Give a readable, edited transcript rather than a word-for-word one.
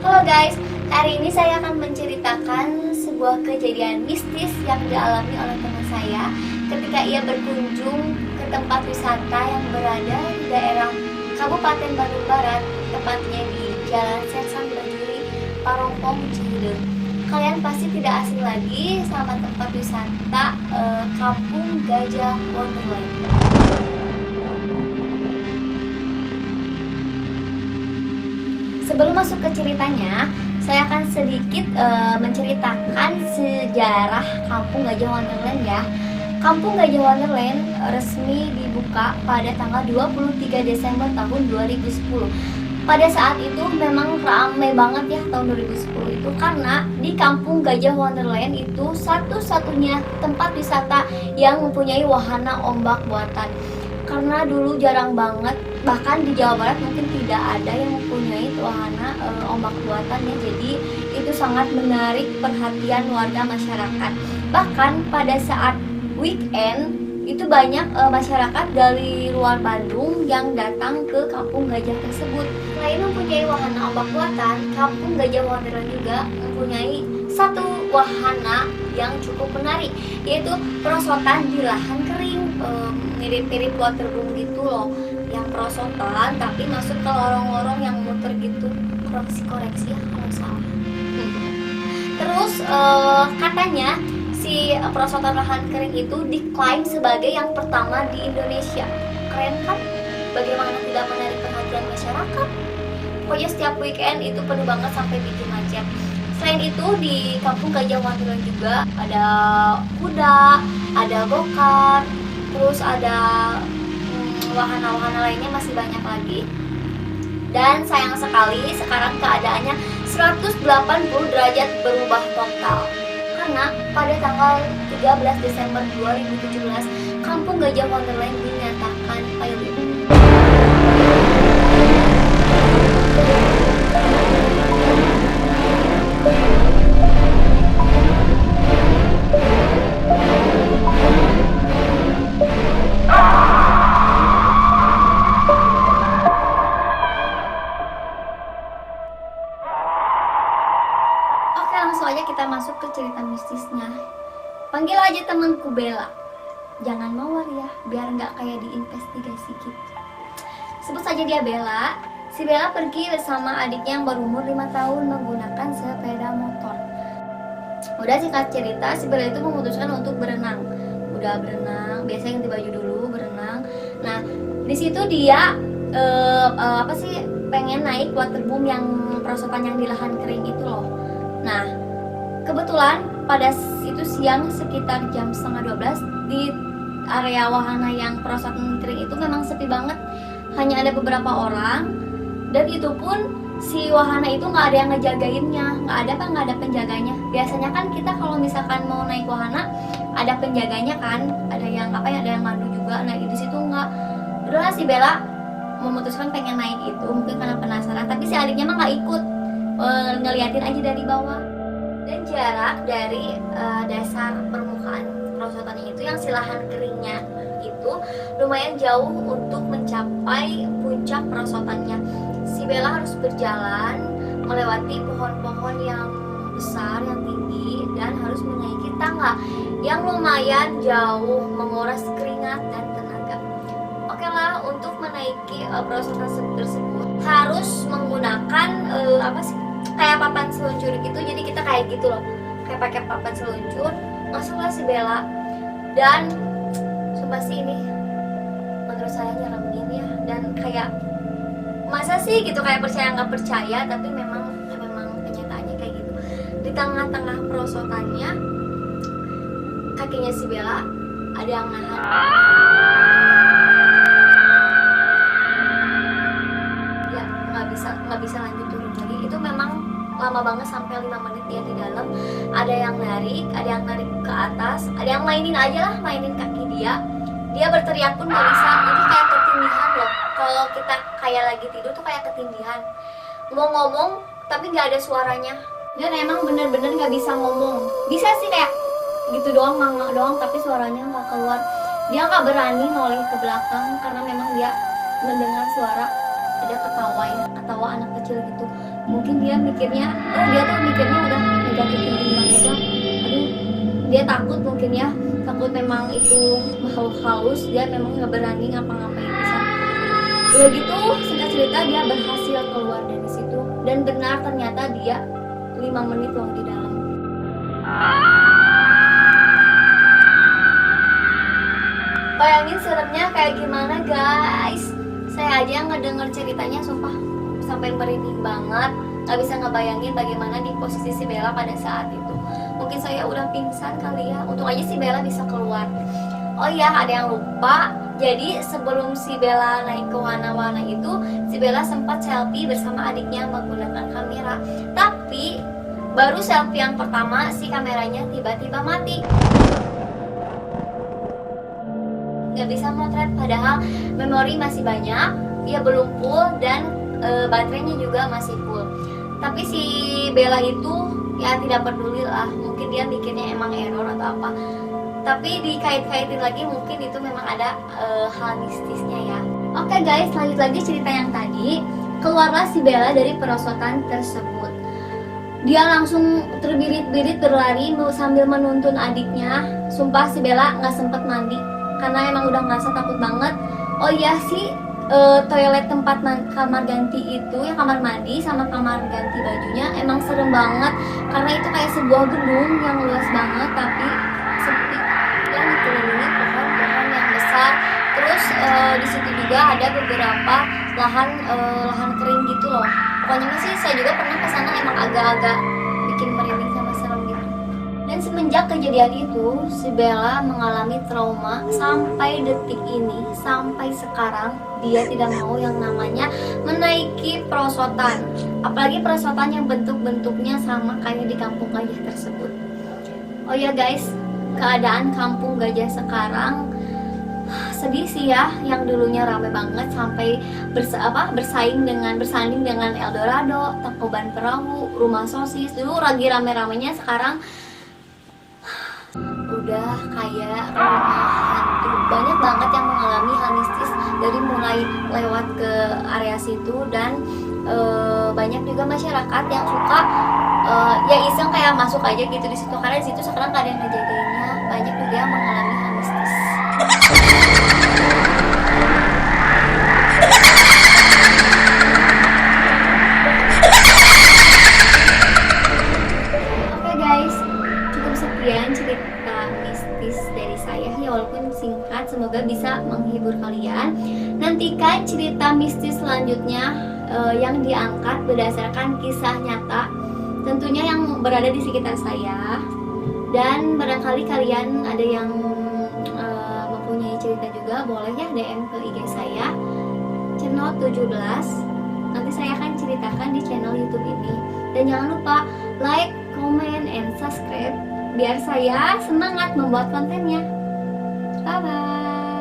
Halo guys, hari ini saya akan menceritakan sebuah kejadian mistis yang dialami oleh teman saya ketika ia berkunjung ke tempat wisata yang berada di daerah Kabupaten Bandung Barat, tepatnya di Jalan Sersan Bajuri, Parongpong, Cihideung. Kalian pasti tidak asing lagi sama tempat wisata Kampung Gajah Wonderland. Sebelum masuk ke ceritanya, saya akan sedikit menceritakan sejarah Kampung Gajah Wonderland ya. Kampung Gajah Wonderland resmi dibuka pada tanggal 23 Desember tahun 2010. Pada saat itu memang ramai banget ya tahun 2010 itu, karena di Kampung Gajah Wonderland itu satu-satunya tempat wisata yang mempunyai wahana ombak buatan. Karena dulu jarang banget, bahkan di Jawa Barat mungkin tidak ada yang mempunyai wahana ombak buatan ya. Jadi itu sangat menarik perhatian warga masyarakat. Bahkan pada saat weekend itu banyak masyarakat dari luar Bandung yang datang ke Kampung Gajah tersebut. Selain mempunyai wahana ombak buatan, Kampung Gajah Wonderland juga mempunyai satu wahana yang cukup menarik, yaitu perosotan di lahan kering, mirip-mirip waterboom gitu loh, yang perosotan tapi masuk ke lorong-lorong yang muter gitu. Koreksi ya kalau salah. Terus katanya si perosotan lahan kering itu diklaim sebagai yang pertama di Indonesia. Keren kan? Bagaimana tidak menarik perhatian masyarakat? Pokoknya setiap weekend itu penuh banget sampai bikin macet. Selain itu di Kampung Gajah Wonderland juga ada kuda, ada go-kart, terus ada wahana-wahana lainnya masih banyak lagi. Dan sayang sekali sekarang keadaannya 180 derajat berubah total. Karena pada tanggal 13 Desember 2017 Kampung Gajah Wonderland dinyatakan pilot. Oke, langsung aja kita masuk ke cerita mistisnya. Panggil aja temanku Bella. Jangan mawar ya, biar nggak kayak di investigasi gitu. Sebut saja dia Bella. Si Bella pergi bersama adiknya yang berumur 5 tahun menggunakan sepeda motor. Udah singkat cerita, si Bella itu memutuskan untuk berenang. Udah berenang, biasanya ganti baju dulu, berenang. Nah, di situ dia pengen naik waterboom yang perosotan yang di lahan kering itu loh. Nah, kebetulan pada itu siang sekitar jam 11:30 di area wahana yang perosotan kering itu memang sepi banget. Hanya ada beberapa orang, dan itu pun si wahana itu nggak ada yang ngejagainnya, nggak ada penjaganya. Biasanya kan kita kalau misalkan mau naik wahana ada penjaganya kan, ada yang mandu juga. Nah di situ nggak. Udahlah si Bella memutuskan pengen naik itu, mungkin karena penasaran. Tapi si adiknya mah nggak ikut, ngeliatin aja dari bawah. Dan jarak dari dasar permukaan perosotannya itu yang si lahan keringnya itu lumayan jauh untuk mencapai puncak perosotannya. Si Bella harus berjalan melewati pohon-pohon yang besar, yang tinggi, dan harus menaiki tangga yang lumayan jauh, menguras keringat dan tenaga. Oke lah, untuk menaiki perosotan tersebut harus menggunakan kayak papan seluncur gitu. Jadi kita kayak gitu loh, kayak pakai papan seluncur. Masuklah si Bella, dan sumpah sih ini menurut saya nyeremin ya, dan kayak masa sih gitu, kayak percaya nggak percaya, tapi memang kenyataannya kayak gitu. Di tengah-tengah perosotannya kakinya si Bella ada yang nahan. Ya nggak bisa lanjut turun lagi. Itu memang lama banget, sampai 5 menit dia di dalam. Ada yang narik ke atas, ada yang mainin kaki dia. Dia berteriak pun nggak bisa. Jadi kayak ketindihan loh. Kalau kita kayak lagi tidur tuh kayak ketindihan. Mau ngomong tapi nggak ada suaranya. Dan emang bener-bener nggak bisa ngomong. Bisa sih kayak gitu doang, manga doang, tapi suaranya nggak keluar. Dia nggak berani noleh ke belakang karena memang dia mendengar suara ada ketawa ya, ketawa anak kecil gitu. Mungkin dia mikirnya, dia tuh mikirnya udah negatif tinggi banget lah. Aduh, dia takut mungkin ya, takut memang itu makhluk halus, dia memang nggak berani ngapa-ngapain bisa. Udah gitu, singkat cerita dia berhasil keluar dari situ, dan benar ternyata dia 5 menit loh di dalam. Bayangin seremnya kayak gimana guys. Saya aja yang ngedenger ceritanya sumpah sampai merinding banget. Gak bisa ngebayangin bagaimana di posisi si Bella pada saat itu. Mungkin saya udah pingsan kali ya. Untung aja si Bella bisa keluar. Oh iya, ada yang lupa. Jadi sebelum si Bella naik ke wana-wana itu, si Bella sempat selfie bersama adiknya menggunakan kamera. Tapi baru selfie yang pertama si kameranya tiba-tiba mati. Gak bisa motret, padahal memori masih banyak, dia belum full, dan baterainya juga masih full. Tapi si Bella itu ya tidak peduli lah, mungkin dia mikirnya emang error atau apa. Tapi dikait-kaitin lagi mungkin itu memang ada hal mistisnya ya. Oke guys, lanjut lagi cerita yang tadi. Keluarlah si Bella dari perosotan tersebut. Dia langsung terbirit-birit berlari sambil menuntun adiknya. Sumpah si Bella nggak sempet mandi karena emang udah ngerasa takut banget. Oh iya sih, toilet tempat kamar ganti itu ya, kamar mandi sama kamar ganti bajunya emang serem banget karena itu kayak sebuah gedung yang luas banget tapi sepi, yang dikelilingi pohon-pohon yang besar. Terus di situ juga ada beberapa lahan kering gitu loh. Pokoknya sih saya juga pernah ke sana, emang agak-agak bikin merinding sama serem gitu. Dan semenjak kejadian itu, si Bella mengalami trauma sampai detik ini, sampai sekarang dia tidak mau yang namanya menaiki perosotan. Apalagi perosotan yang bentuk-bentuknya sama kayak di kampung gajah tersebut. Oh ya guys, keadaan kampung gajah sekarang sedih sih ya, yang dulunya ramai banget sampai bersanding dengan Eldorado, Tangkuban Perahu, Rumah Sosis. Dulu lagi rame-ramenya, sekarang udah kayak rumah hantu. Banyak banget yang mengalami hal mistis dari mulai lewat ke area situ, dan banyak juga masyarakat yang suka ya iseng kayak masuk aja gitu di situ, karena di situ sekarang gak ada yang ngejagainnya. Banyak juga yang mengalami hal mistis. Oke guys, cukup sekian cerita mistis dari saya ya, walaupun singkat, semoga bisa menghibur kalian. Nantikan cerita mistis selanjutnya yang diangkat berdasarkan kisah nyata, tentunya yang berada di sekitar saya. Dan barangkali kalian ada yang mempunyai cerita juga, boleh ya DM ke IG saya, Cenot17. Nanti saya akan ceritakan di channel YouTube ini. Dan jangan lupa like, comment, and subscribe biar saya semangat membuat kontennya. Bye bye.